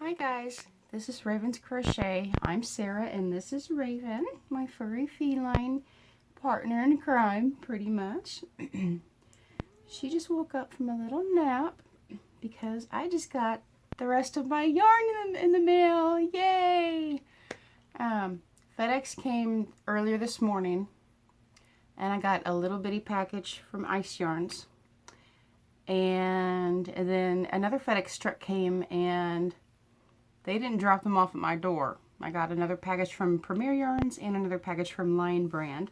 Hi guys, this is Raven's Crochet. I'm Sarah and this is Raven, my furry feline partner in crime, pretty much. She just woke up from a little nap because I just got the rest of my yarn in the mail. Yay! FedEx came earlier this morning and I got a little bitty package from Ice Yarns. And then another FedEx truck came and they didn't drop them off at my door. I got another package from Premier Yarns and another package from Lion Brand.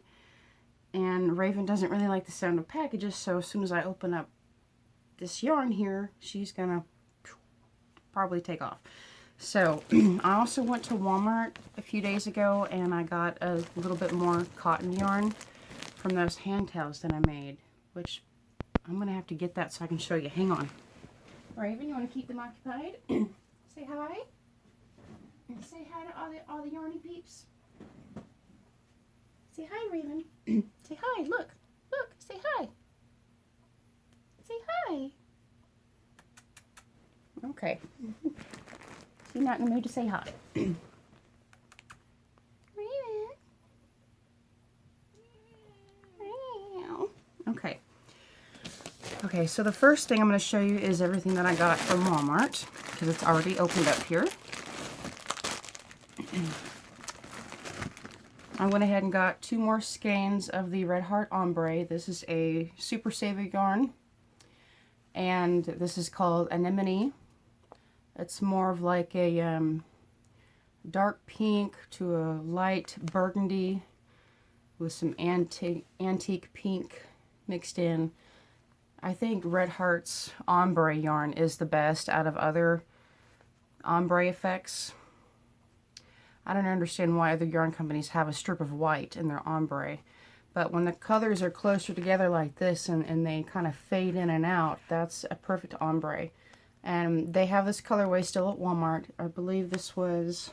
And Raven doesn't really like the sound of packages, so as soon as I open up this yarn here, she's gonna probably take off. So I also went to Walmart a few days ago and I got a little bit more cotton yarn from those hand towels that I made, which I'm gonna have to get that so I can show you. Hang on. Raven, you want to keep them occupied? Say hi. Say hi to all the yarny peeps. Say hi, Raven. Say hi. Look. Look. Say hi. Say hi. Okay. She's not in the mood to say hi. Raven. Okay. Okay, so the first thing I'm going to show you is everything that I got from Walmart, because it's already opened up here. I went ahead and got 2 more skeins of the Red Heart Ombre. This is a Super Saver yarn, and this is called Anemone. It's more of like a dark pink to a light burgundy with some antique pink mixed in. I think Red Heart's ombre yarn is the best out of other ombre effects. I don't understand why other yarn companies have a strip of white in their ombre, but when the colors are closer together like this and they kind of fade in and out, that's a perfect ombre. And they have this colorway still at Walmart. I believe this was,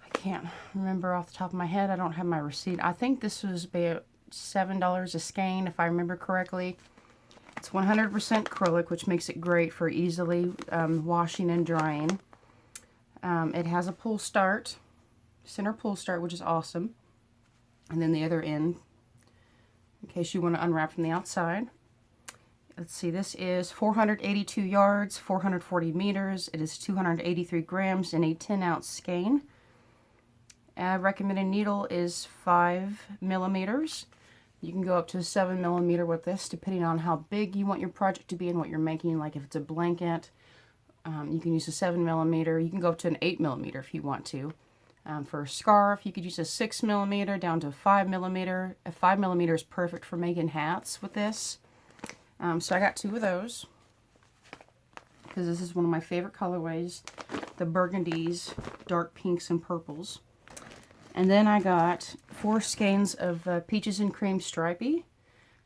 I can't remember off the top of my head, I don't have my receipt. I think this was about $7 a skein if I remember correctly. It's 100% acrylic, which makes it great for easily washing and drying. It has a pull start, center pull start, which is awesome. And then the other end, in case you want to unwrap from the outside. Let's see, this is 482 yards, 440 meters. It is 283 grams in a 10-ounce skein. Recommended needle is 5 millimeters. You can go up to 7 millimeter with this, depending on how big you want your project to be and what you're making. Like if it's a blanket, you can use a 7 millimeter. You can go up to an 8 millimeter if you want to. For a scarf, you could use a 6 millimeter down to 5 millimeter. A 5 millimeter is perfect for making hats with this. So I got 2 of those because this is one of my favorite colorways, the burgundies, dark pinks, and purples. And then I got 4 skeins of Peaches and Cream Stripey.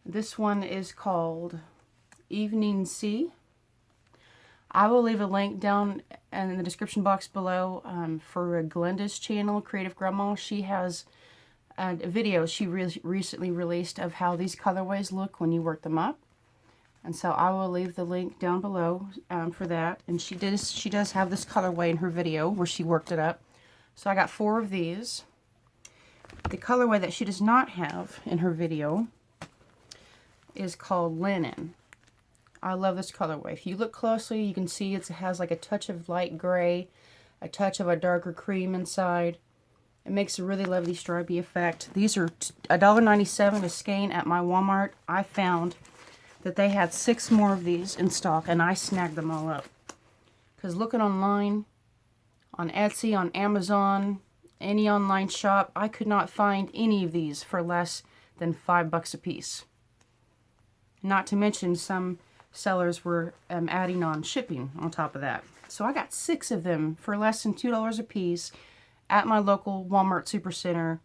This one is called Evening Sea. I will leave a link down in the description box below for Glenda's channel, Creative Grandma. She has a video she recently released of how these colorways look when you work them up. And so I will leave the link down below for that. And she does have this colorway in her video where she worked it up. So I got 4 of these. The colorway that she does not have in her video is called Linen. I love this colorway. If you look closely, you can see it has like a touch of light gray, a touch of a darker cream inside. It makes a really lovely stripy effect. These are $1.97 a skein at my Walmart. I found that they had 6 more of these in stock, and I snagged them all up. Because looking online, on Etsy, on Amazon, any online shop, I could not find any of these for less than $5 a piece. Not to mention some sellers were adding on shipping on top of that. So I got 6 of them for less than $2 a piece at my local Walmart Supercenter.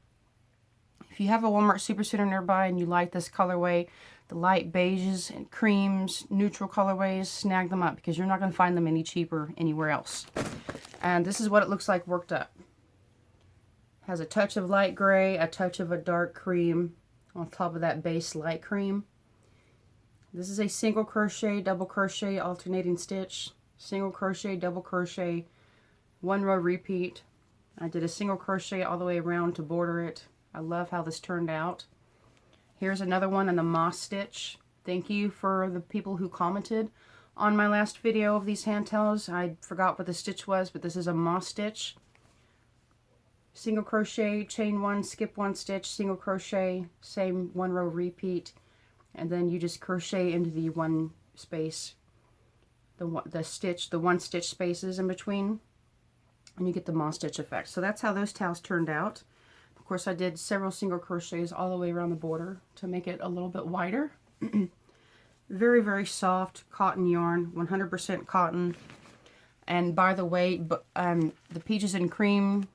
If you have a Walmart Supercenter nearby and you like this colorway, the light beiges and creams, neutral colorways, snag them up because you're not going to find them any cheaper anywhere else. And this is what it looks like worked up. Has a touch of light gray, a touch of a dark cream on top of that base light cream. This is a single crochet, double crochet, alternating stitch. single crochet, double crochet, 1 row repeat. I did a single crochet all the way around to border it. I love how this turned out. Here's another one in the moss stitch. Thank you for the people who commented on my last video of these hand towels. I forgot what the stitch was, but this is a moss stitch. Single crochet, chain 1, skip 1 stitch, single crochet, same 1 row repeat, and then you just crochet into the one space, the one stitch spaces in between, and you get the moss stitch effect. So that's how those towels turned out. Of course, I did several single crochets all the way around the border to make it a little bit wider. Very, very soft cotton yarn, 100% cotton. And by the way, the Peaches and Cream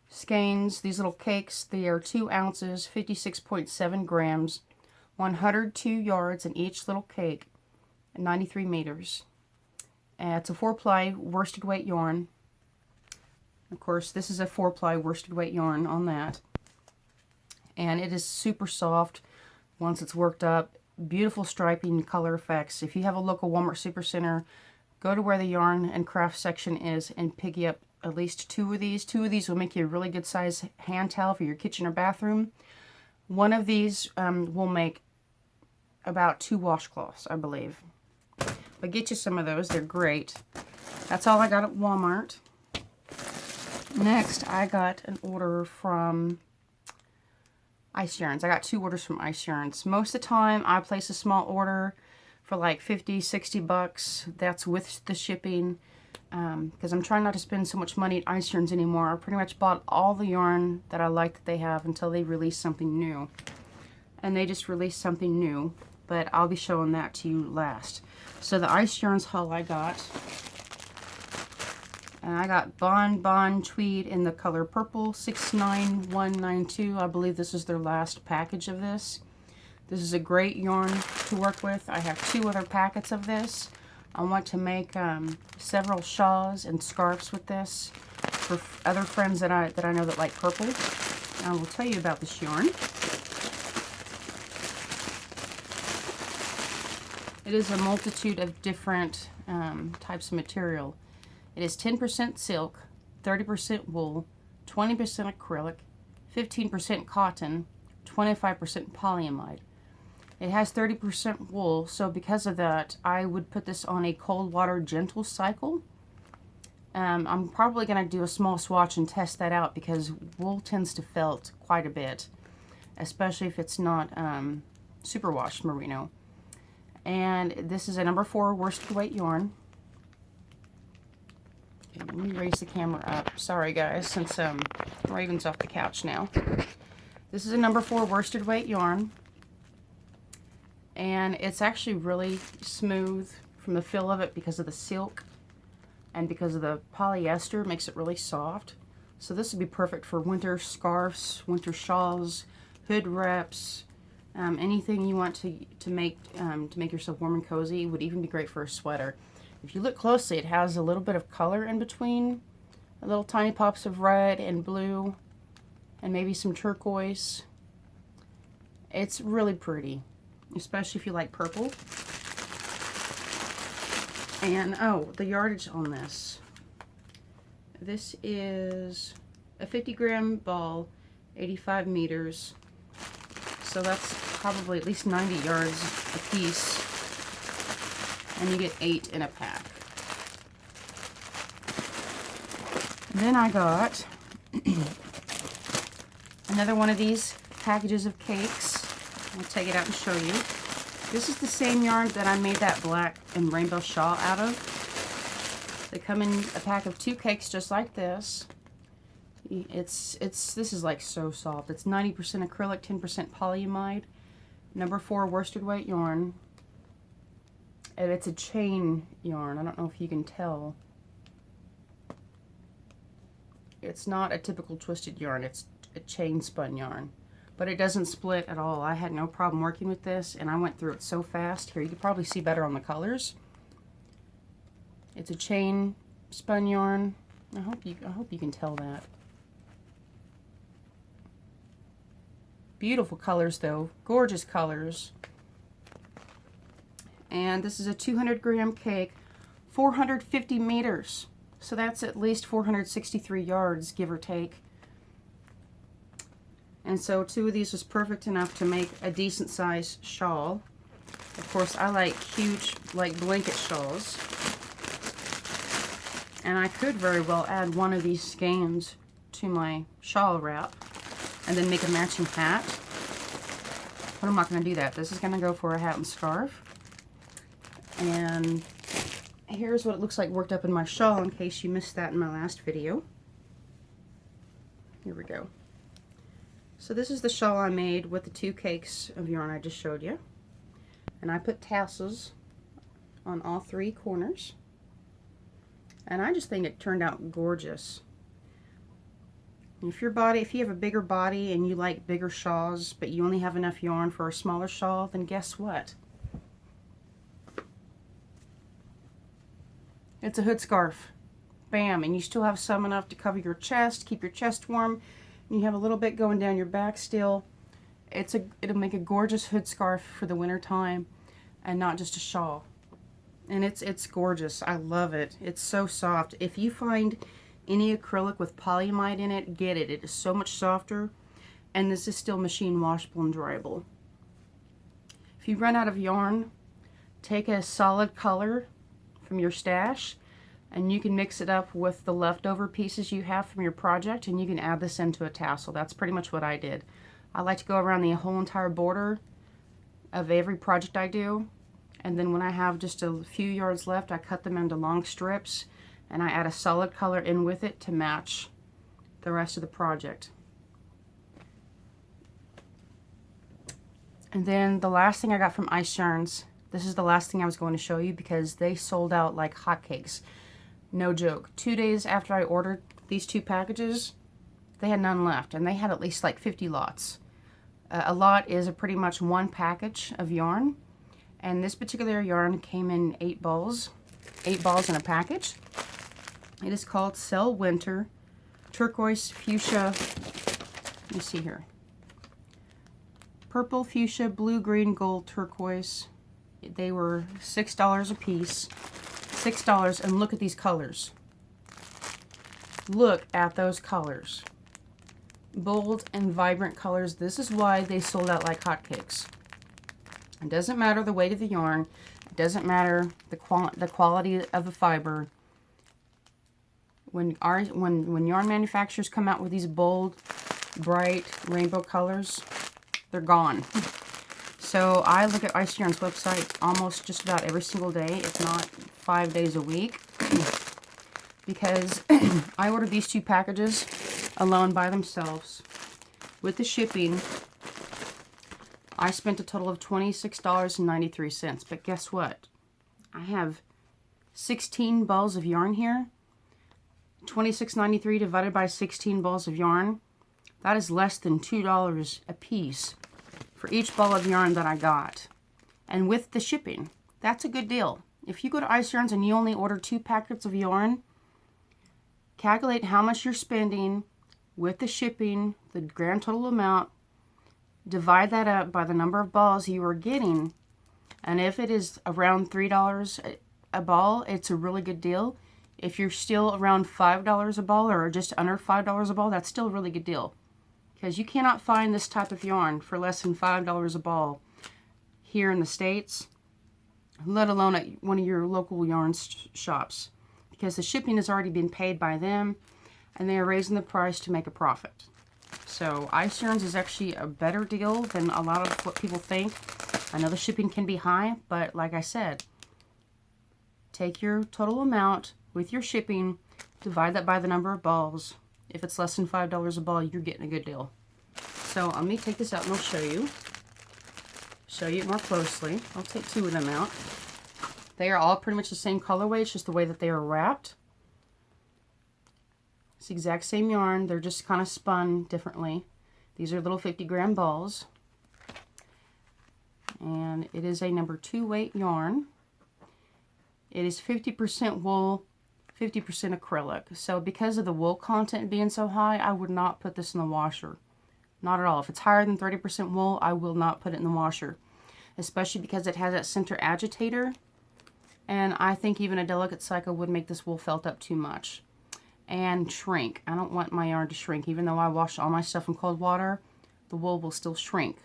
skeins, these little cakes, they are 2 ounces, 56.7 grams, 102 yards in each little cake, 93 meters. It's a 4-ply worsted weight yarn. Of course, this is a 4-ply worsted weight yarn on that. And it is super soft once it's worked up. Beautiful striping color effects. If you have a local Walmart Supercenter, go to where the yarn and craft section is and pick up at least 2 of these. 2 of these will make you a really good size hand towel for your kitchen or bathroom. 1 of these will make about 2 washcloths, I believe. But get you some of those. They're great. That's all I got at Walmart. Next, I got an order from Ice Yarns. I got 2 orders from Ice Yarns. Most of the time, I place a small order for like 50, 60 bucks. That's with the shipping. Because I'm trying not to spend so much money at Ice Yarns anymore. I pretty much bought all the yarn that I like that they have until they release something new. And they just released something new, but I'll be showing that to you last. So the Ice Yarns haul I got, and I got Bon Tweed in the color purple, 69192. I believe this is their last package of this. This is a great yarn to work with. I have 2 other packets of this. I want to make several shawls and scarves with this for other friends that I know that like purple. I will tell you about this yarn. It is a multitude of different types of material. It is 10% silk, 30% wool, 20% acrylic, 15% cotton, 25% polyamide. It has 30% wool, so because of that, I would put this on a cold water gentle cycle. I'm probably going to do a small swatch and test that out because wool tends to felt quite a bit, especially if it's not superwash merino. And this is a number 4 worsted weight yarn. Okay, let me raise the camera up. Sorry guys, since Raven's off the couch now. This is a number 4 worsted weight yarn. And it's actually really smooth from the feel of it because of the silk and because of the polyester. It makes it really soft. So this would be perfect for winter scarves, winter shawls, hood wraps, anything you want to make yourself warm and cozy. It would even be great for a sweater. If you look closely, it has a little bit of color in between, little tiny pops of red and blue, and maybe some turquoise. It's really pretty, especially if you like purple. And oh, the yardage on this. This is a 50-gram ball, 85 meters. So that's probably at least 90 yards a piece. And you get 8 in a pack. And then I got another one of these packages of cakes. I'll take it out and show you. This is the same yarn that I made that black and rainbow shawl out of. They come in a pack of 2 cakes just like this. This is like so soft. It's 90% acrylic, 10% polyamide. Number 4 worsted weight yarn. And it's a chain yarn. I don't know if you can tell. It's not a typical twisted yarn. It's a chain spun yarn. But it doesn't split at all. I had no problem working with this, and I went through it so fast. Here, you can probably see better on the colors. It's a chain spun yarn. I hope you can tell that. Beautiful colors though, gorgeous colors. And this is a 200-gram cake, 450 meters. So that's at least 463 yards, give or take. And so 2 of these was perfect enough to make a decent sized shawl. Of course, I like huge, like blanket shawls. And I could very well add 1 of these skeins to my shawl wrap and then make a matching hat. But I'm not going to do that. This is going to go for a hat and scarf. And here's what it looks like worked up in my shawl, in case you missed that in my last video. Here we go. So this is the shawl I made with the 2 cakes of yarn I just showed you. And I put tassels on all 3 corners. And I just think it turned out gorgeous. If you have a bigger body and you like bigger shawls, but you only have enough yarn for a smaller shawl, then guess what? It's a hood scarf. Bam, and you still have some enough to cover your chest, keep your chest warm, and you have a little bit going down your back still. It'll make a gorgeous hood scarf for the winter time and not just a shawl. And it's gorgeous. I love it. It's so soft. If you find any acrylic with polyamide in it, get it. It is so much softer, and this is still machine washable and dryable. If you run out of yarn, take a solid color from your stash, and you can mix it up with the leftover pieces you have from your project, and you can add this into a tassel. That's pretty much what I did. I like to go around the whole entire border of every project I do, and then when I have just a few yards left, I cut them into long strips, and I add a solid color in with it to match the rest of the project. And then the last thing I got from Ice Yarns, this is the last thing I was going to show you because they sold out like hotcakes. No joke. 2 days after I ordered these 2 packages, they had none left, and they had at least like 50 lots. A lot is pretty much 1 package of yarn, and this particular yarn came in 8 balls. 8 balls in a package. It is called Cell Winter Turquoise Fuchsia. Let me see here. Purple, fuchsia, blue, green, gold, turquoise. They were $6 a piece. $6, and look at these colors. Look at those colors. Bold and vibrant colors. This is why they sold out like hotcakes. It doesn't matter the weight of the yarn. It doesn't matter the quality of the fiber. When yarn manufacturers come out with these bold, bright rainbow colors, they're gone. So I look at Ice Yarn's website almost just about every single day, if not 5 days a week, because I ordered these 2 packages alone by themselves. With the shipping, I spent a total of $26.93. But guess what? I have 16 balls of yarn here. $26.93 divided by 16 balls of yarn. That is less than $2 a piece for each ball of yarn that I got. And with the shipping, that's a good deal. If you go to Ice Yarns and you only order 2 packets of yarn, calculate how much you're spending with the shipping, the grand total amount, divide that up by the number of balls you are getting, and if it is around $3 a ball, it's a really good deal. If you're still around $5 a ball or just under $5 a ball, that's still a really good deal. Because you cannot find this type of yarn for less than $5 a ball here in the States, let alone at one of your local yarn shops. Because the shipping has already been paid by them, and they are raising the price to make a profit. So Ice Yarns is actually a better deal than a lot of what people think. I know the shipping can be high, but like I said, take your total amount with your shipping, divide that by the number of balls. If it's less than $5 a ball, you're getting a good deal. So let me take this out and I'll show you it more closely. I'll take 2 of them out. They are all pretty much the same colorway. It's just the way that they are wrapped. It's the exact same yarn. They're just kind of spun differently. These are little 50-gram balls. And it is a number 2 weight yarn. It is 50% wool, 50% acrylic. So because of the wool content being so high, I would not put this in the washer. Not at all. If it's higher than 30% wool, I will not put it in the washer. Especially because it has that center agitator. And I think even a delicate cycle would make this wool felt up too much and shrink. I don't want my yarn to shrink. Even though I wash all my stuff in cold water, the wool will still shrink.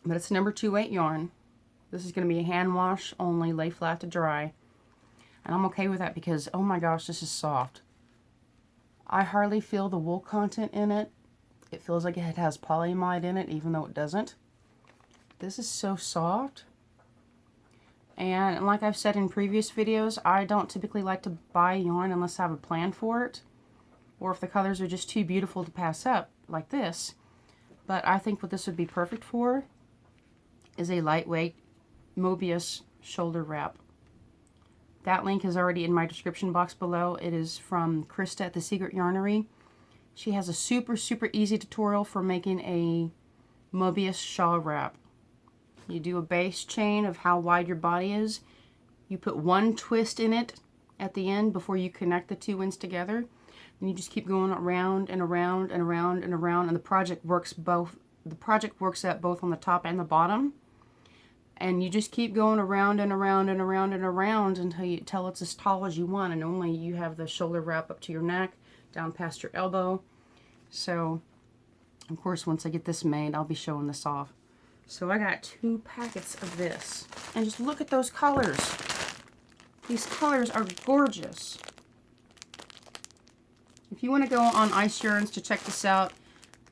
But it's number 2 weight yarn. This is going to be a hand wash only, lay flat to dry. And I'm okay with that because, oh my gosh, this is soft. I hardly feel the wool content in it. It feels like it has polyamide in it, even though it doesn't. This is so soft. And like I've said in previous videos, I don't typically like to buy yarn unless I have a plan for it, or if the colors are just too beautiful to pass up, like this. But I think what this would be perfect for is a lightweight Mobius shoulder wrap. That link is already in my description box below. It is from Krista at the Secret Yarnery. She has a super easy tutorial for making a Mobius shawl wrap. You do a base chain of how wide your body is. You put one twist in it at the end before you connect the 2 ends together. And you just keep going around and around and around and around, and the project works at both on the top and the bottom. And you just keep going around and around and around and around until it's as tall as you want, and only you have the shoulder wrap up to your neck, down past your elbow. So, of course, once I get this made, I'll be showing this off. So I got 2 packets of this. And just look at those colors. These colors are gorgeous. If you want to go on Ice Yarns to check this out,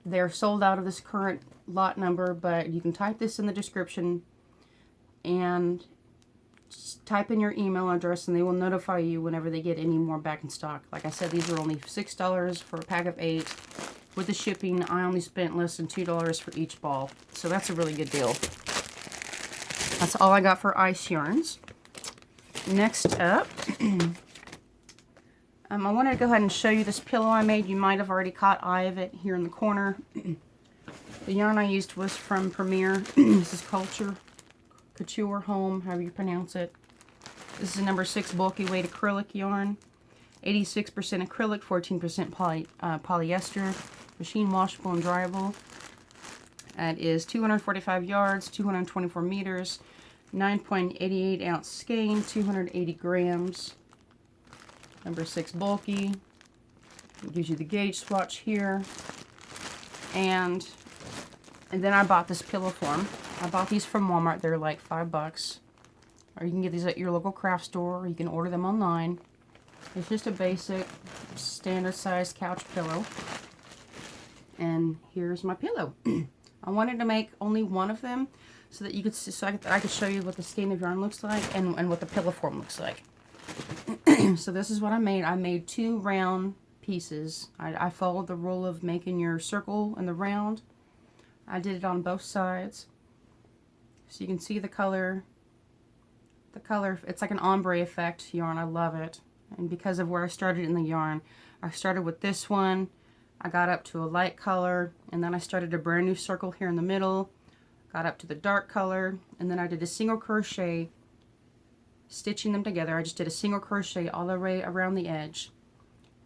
they're sold out of this current lot number, but you can type this in the description and just type in your email address and they will notify you whenever they get any more back in stock. Like I said, these are only $6 for a pack of 8. With the shipping, I only spent less than $2 for each ball. So that's a really good deal. That's all I got for Ice Yarns. Next up, I wanted to go ahead and show you this pillow I made. You might have already caught eye of it here in the corner. The yarn I used was from Premier. This is Couture Home, however you pronounce it. This is a number 6 bulky weight acrylic yarn. 86% acrylic, 14% polyester. Machine washable and dryable. That is 245 yards, 224 meters, 9.88 ounce skein, 280 grams. Number 6 bulky. It gives you the gauge swatch here. And then I bought this pillow form. I bought these from Walmart. They're like $5. Or you can get these at your local craft store, or you can order them online. It's just a basic standard size couch pillow. And here's my pillow. I wanted to make only one of them so that you could see, I could show you what the skein of yarn looks like and what the pillow form looks like. So this is what I made. I made 2 round pieces. I followed the rule of making your circle and the round. I did it on both sides. So you can see the color. The color, it's like an ombre effect yarn. I love it. And because of where I started in the yarn, I started with this one. I got up to a light color, and then I started a brand new circle here in the middle. Got up to the dark color, and then I did a single crochet, stitching them together. I just did a single crochet all the way around the edge.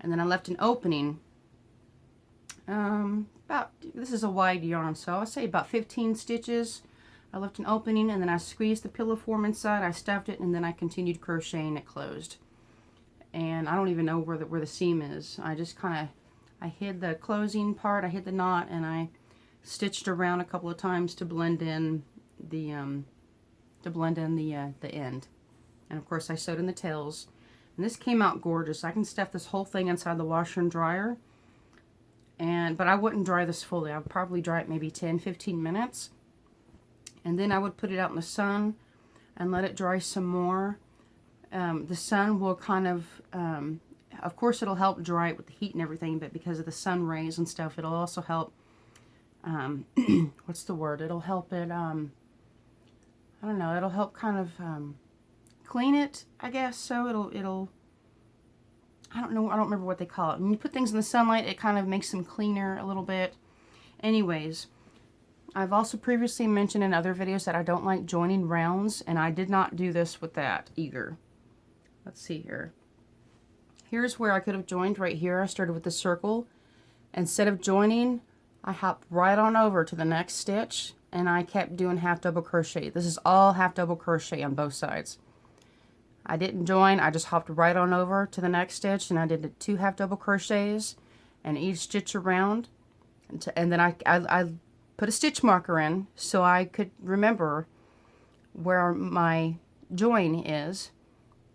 And then I left an opening. This is a wide yarn, so I would say about 15 stitches. I left an opening, and then I squeezed the pillow form inside. I stuffed it, and then I continued crocheting it closed. And I don't even know where the seam is. I just kind of, I hid the closing part, I hid the knot, and I stitched around a couple of times to blend in the end. And of course I sewed in the tails. And this came out gorgeous. I can stuff this whole thing inside the washer and dryer. But I wouldn't dry this fully. I would probably dry it maybe 10-15 minutes. And then I would put it out in the sun and let it dry some more. The sun will kind of course it'll help dry it with the heat and everything, but because of the sun rays and stuff, it'll also help, what's the word? It'll help it, I don't know, it'll help kind of clean it, I guess. So it'll, I don't know, I don't remember what they call it. When you put things in the sunlight, it kind of makes them cleaner a little bit. Anyways, I've also previously mentioned in other videos that I don't like joining rounds, and I did not do this with that either. Let's see here. Here's where I could have joined right here. I started with the circle. Instead of joining, I hopped right on over to the next stitch, and I kept doing half double crochet. This is all half double crochet on both sides. I didn't join, I just hopped right on over to the next stitch, and I did 2 half double crochets and each stitch around, and then I put a stitch marker in so I could remember where my join is,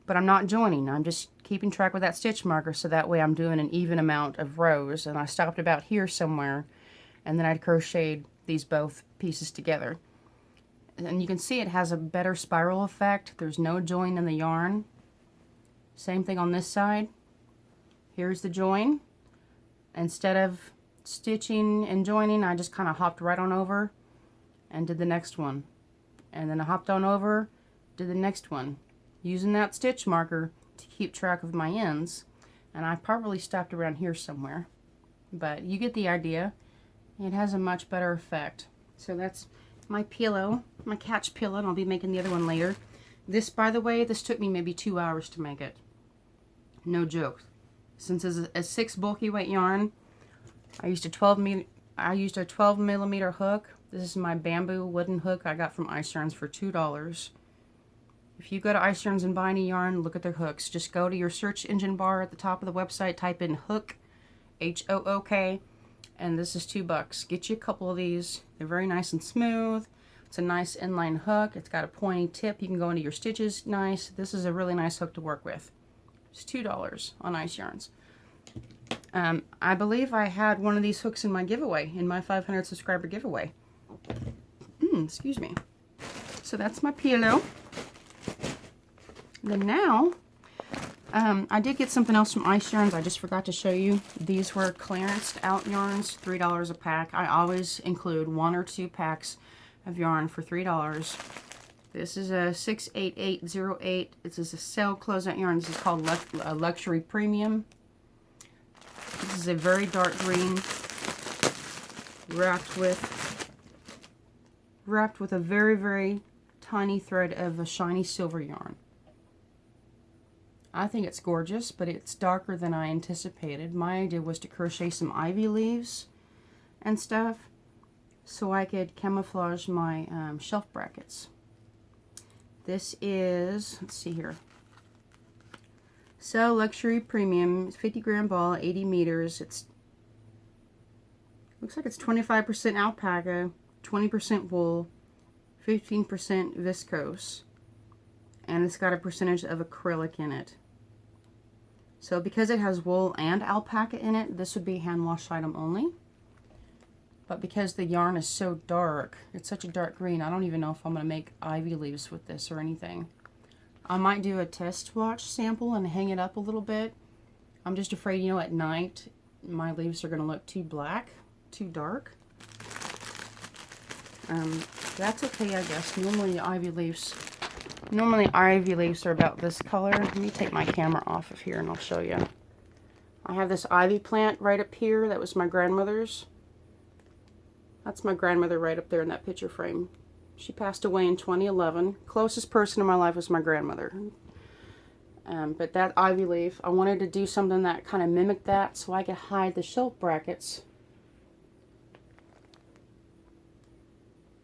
but I'm not joining, I'm just keeping track with that stitch marker, so that way I'm doing an even amount of rows. And I stopped about here somewhere, and then I crocheted these both pieces together. And you can see it has a better spiral effect. There's no join in the yarn. Same thing on this side. Here's the join. Instead of stitching and joining, I just kind of hopped right on over and did the next one. And then I hopped on over, did the next one, using that stitch marker to keep track of my ends. And I probably stopped around here somewhere, but you get the idea. It has a much better effect. So that's my pillow, my catch pillow, and I'll be making the other one later. This, by the way, this took me maybe 2 hours to make it. No joke. Since it's a 6 bulky weight yarn, I used a 12 millimeter hook. This is my bamboo wooden hook I got from Ice Yarns for $2. If you go to Ice Yarns and buy any yarn, look at their hooks. Just go to your search engine bar at the top of the website, type in hook, H-O-O-K, and this is $2. Get you a couple of these. They're very nice and smooth. It's a nice inline hook. It's got a pointy tip. You can go into your stitches nice. This is a really nice hook to work with. It's $2 on Ice Yarns. I believe I had one of these hooks in my giveaway, in my 500 subscriber giveaway. Excuse me. So that's my pillow. Then now, I did get something else from Ice Yarns. I just forgot to show you. These were clearanced out yarns, $3 a pack. I always include 1 or 2 packs of yarn for $3. This is a 68808. This is a sale closeout yarn. This is called Luxury Premium. This is a very dark green, wrapped with a very, very tiny thread of a shiny silver yarn. I think it's gorgeous, but it's darker than I anticipated. My idea was to crochet some ivy leaves and stuff so I could camouflage my shelf brackets. This is, let's see here. So Luxury Premium, 50 gram ball, 80 meters. It's looks like it's 25% alpaca, 20% wool, 15% viscose, and it's got a percentage of acrylic in it. So because it has wool and alpaca in it, this would be a hand wash item only. But because the yarn is so dark, it's such a dark green, I don't even know if I'm going to make ivy leaves with this or anything. I might do a test watch sample and hang it up a little bit. I'm just afraid, you know, at night my leaves are going to look too black, too dark. That's okay, I guess. Normally ivy leaves are about this color. Let me take my camera off of here and I'll show you. I have this ivy plant right up here. That was my grandmother's. That's my grandmother right up there in that picture frame. She passed away in 2011. Closest person in my life was my grandmother. But that ivy leaf, I wanted to do something that kind of mimicked that so I could hide the shelf brackets.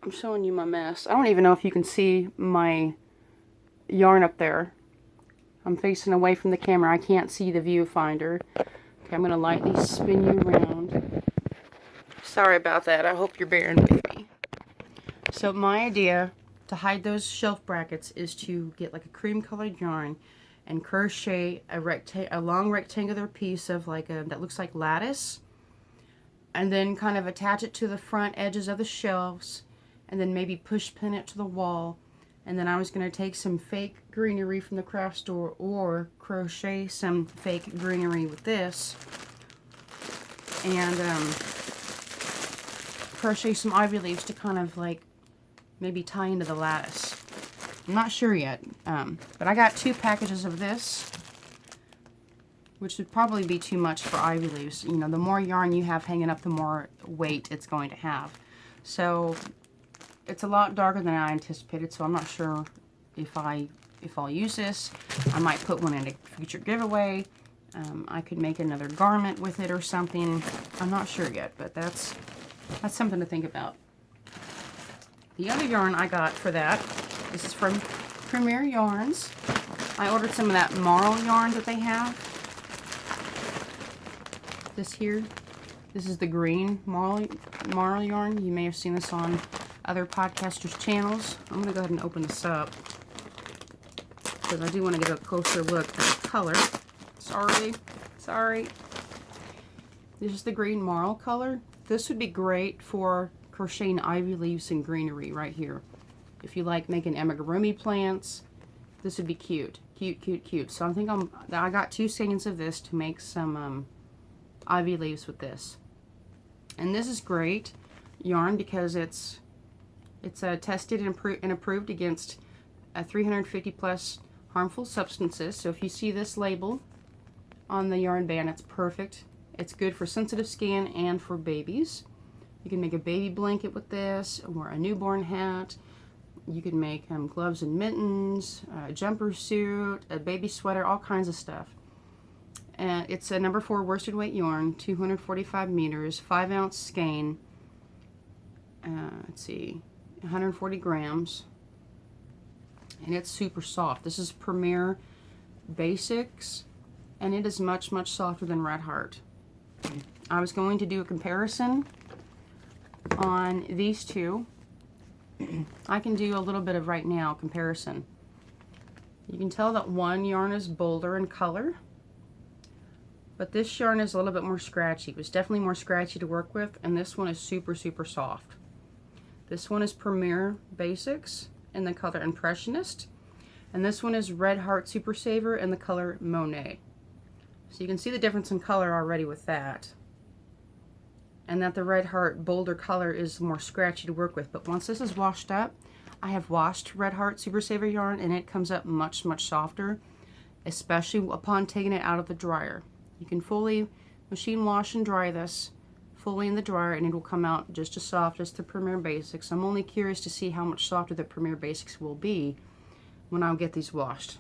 I'm showing you my mess. I don't even know if you can see my yarn up there. I'm facing away from the camera. I can't see the viewfinder. Okay, I'm going to lightly spin you around. Sorry about that. I hope you're bearing with me. So my idea to hide those shelf brackets is to get like a cream colored yarn and crochet a long rectangular piece of like that looks like lattice, and then kind of attach it to the front edges of the shelves, and then maybe push pin it to the wall. And then I was going to take some fake greenery from the craft store or crochet some fake greenery with this and crochet some ivy leaves to kind of like maybe tie into the lattice. I'm not sure yet, but I got 2 packages of this, which would probably be too much for ivy leaves. You know, the more yarn you have hanging up, the more weight it's going to have. So it's a lot darker than I anticipated, so I'm not sure if I'll use this. I might put one in a future giveaway. I could make another garment with it or something. I'm not sure yet, but that's something to think about. The other yarn I got for that, this is from Premier Yarns. I ordered some of that marl yarn that they have. This here. This is the green marl yarn. You may have seen this on other podcasters' channels. I'm going to go ahead and open this up because I do want to get a closer look at the color. Sorry. This is the green marl color. This would be great for crocheting ivy leaves and greenery right here. If you like making amigurumi plants, this would be cute. Cute. So I think I got 2 skeins of this to make some ivy leaves with this. And this is great yarn because it's tested and approved against 350 plus harmful substances. So if you see this label on the yarn band, it's perfect. It's good for sensitive skin and for babies. You can make a baby blanket with this, or a newborn hat. You can make gloves and mittens, a jumper suit, a baby sweater, all kinds of stuff. And it's a number 4 worsted weight yarn, 245 meters, 5-ounce skein. Let's see, 140 grams. And it's super soft. This is Premier Basics, and it is much softer than Red Heart. I was going to do a comparison on these two. I can do a little bit of right now comparison. You can tell that one yarn is bolder in color, but this yarn is a little bit more scratchy. It was definitely more scratchy to work with, and this one is super soft. This one is Premier Basics in the color Impressionist, and this one is Red Heart Super Saver in the color Monet. So you can see the difference in color already with that. And that the Red Heart bolder color is more scratchy to work with. But once this is washed up, I have washed Red Heart Super Saver yarn, and it comes up much softer, especially upon taking it out of the dryer. You can fully machine wash and dry this fully in the dryer, and it will come out just as soft as the Premier Basics. I'm only curious to see how much softer the Premier Basics will be when I'll get these washed.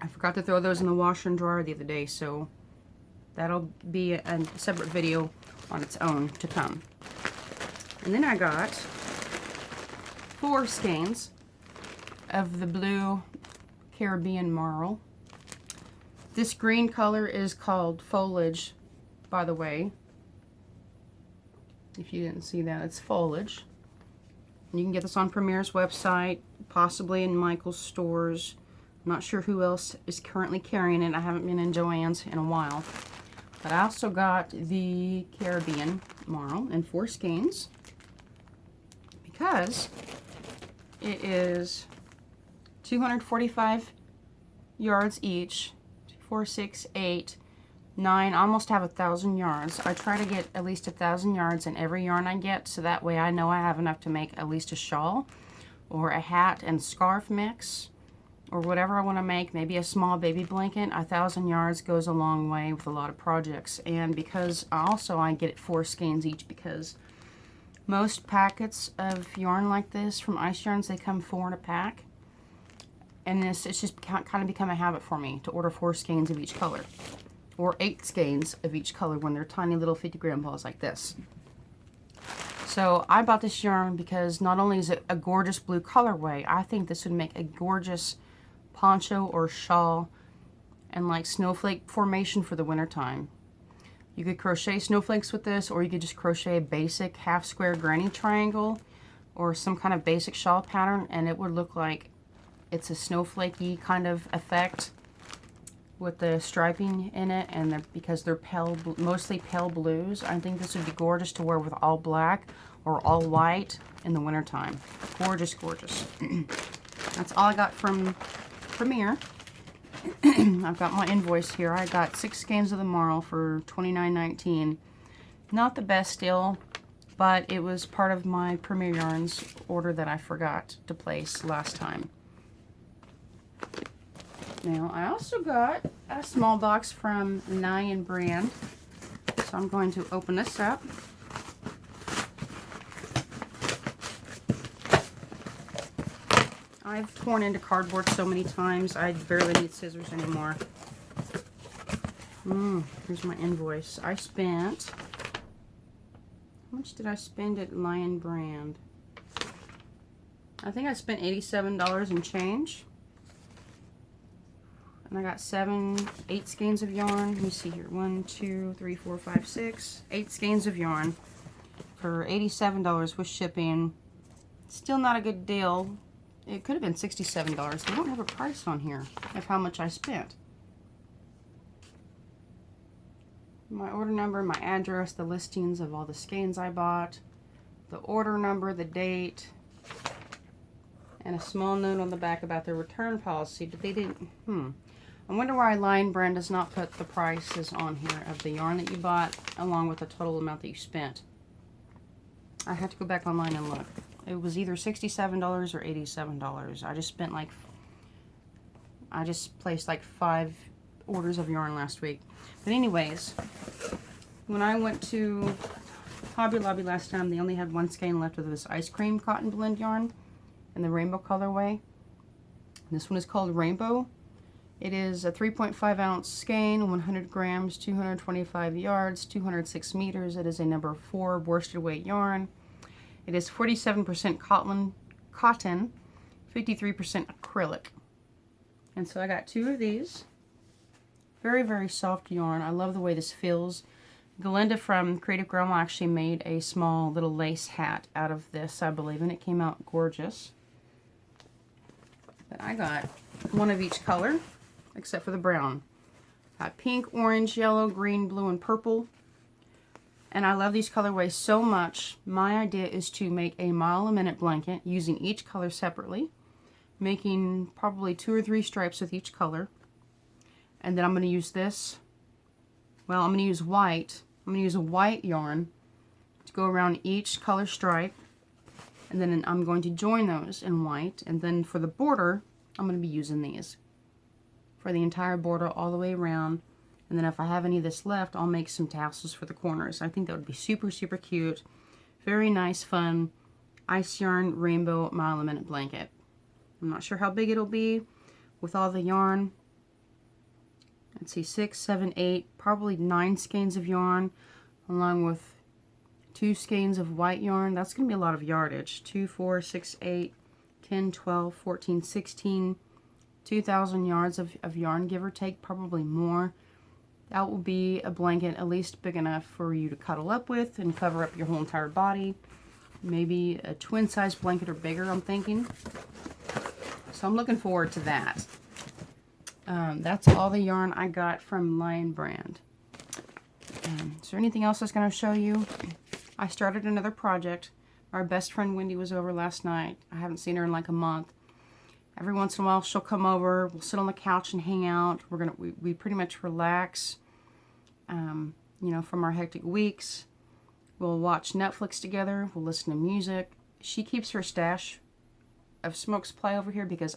I forgot to throw those in the washer and dryer the other day, so that'll be a separate video on its own to come. And then I got 4 skeins of the blue Caribbean marl. This green color is called Foliage, by the way. If you didn't see that, it's Foliage. And you can get this on Premier's website, possibly in Michael's stores. I'm not sure who else is currently carrying it. I haven't been in Joann's in a while. But I also got the Caribbean marl in 4 skeins because it is 245 yards each. 4, 6, 8, 9. I almost have 1,000 yards. I try to get at least 1,000 yards in every yarn I get, so that way I know I have enough to make at least a shawl or a hat and scarf mix, or whatever I want to make, maybe a small baby blanket. 1,000 yards goes a long way with a lot of projects. And because also I get 4 skeins each, because most packets of yarn like this from Ice Yarns, they come 4 in a pack. And it's just kind of become a habit for me to order 4 skeins of each color, or 8 skeins of each color when they're tiny little 50-gram balls like this. So I bought this yarn because not only is it a gorgeous blue colorway, I think this would make a gorgeous poncho or shawl and like snowflake formation for the winter time. You could crochet snowflakes with this, or you could just crochet a basic half square granny triangle or some kind of basic shawl pattern, and it would look like it's a snowflakey kind of effect with the striping in it. And because they're mostly pale blues, I think this would be gorgeous to wear with all black or all white in the wintertime. Gorgeous. That's all I got from Premier. I've got my invoice here. I got 6 skeins of the marl for $29.19. Not the best deal, but it was part of my Premier Yarns order that I forgot to place last time. Now, I also got a small box from Nyan brand, so I'm going to open this up. I've torn into cardboard so many times, I barely need scissors anymore. Here's my invoice. I spent, how much did I spend at Nyan brand? I think I spent $87 and change. And I got 8 skeins of yarn. Let me see here. 1, 2, 3, 4, 5, 6. 8 skeins of yarn for $87 with shipping. Still not a good deal. It could have been $67. They don't have a price on here of how much I spent. My order number, my address, the listings of all the skeins I bought, the order number, the date, and a small note on the back about their return policy, but they didn't, I wonder why Lion Brand does not put the prices on here of the yarn that you bought along with the total amount that you spent. I had to go back online and look. It was either $67 or $87. I just placed like 5 orders of yarn last week. But anyways, when I went to Hobby Lobby last time, they only had 1 skein left of this ice cream cotton blend yarn in the rainbow colorway. This one is called Rainbow. It is a 3.5 ounce skein, 100 grams, 225 yards, 206 meters. It is a number 4 worsted weight yarn. It is 47% cotton, 53% acrylic. And so I got 2 of these. Very, very soft yarn. I love the way this feels. Glenda from Creative Grandma actually made a small little lace hat out of this, I believe, and it came out gorgeous. But I got 1 of each color, except for the brown. Got pink, orange, yellow, green, blue, and purple. And I love these colorways so much. My idea is to make a mile-a-minute blanket using each color separately, making probably 2 or 3 stripes with each color. And then I'm going to use this. Well, I'm going to use white. I'm going to use a white yarn to go around each color stripe. And then I'm going to join those in white. And then for the border, I'm going to be using these for the entire border all the way around. And then if I have any of this left, I'll make some tassels for the corners. I think that would be super, super cute. Very nice, fun ice yarn rainbow mile-a-minute blanket. I'm not sure how big it'll be with all the yarn. Let's see, 6, 7, 8, probably 9 skeins of yarn, along with 2 skeins of white yarn. That's going to be a lot of yardage. 2, 4, 6, 8, 10, 12, 14, 16, 2,000 yards of yarn, give or take, probably more. That will be a blanket at least big enough for you to cuddle up with and cover up your whole entire body. Maybe a twin-size blanket or bigger, I'm thinking. So I'm looking forward to that. That's all the yarn I got from Lion Brand. Is there anything else I was going to show you? I started another project. Our best friend Wendy was over last night. I haven't seen her in like a month. Every once in a while she'll come over. We'll sit on the couch and hang out. We pretty much relax, you know, from our hectic weeks. We'll watch Netflix together. We'll listen to music. She keeps her stash of smoke supply over here because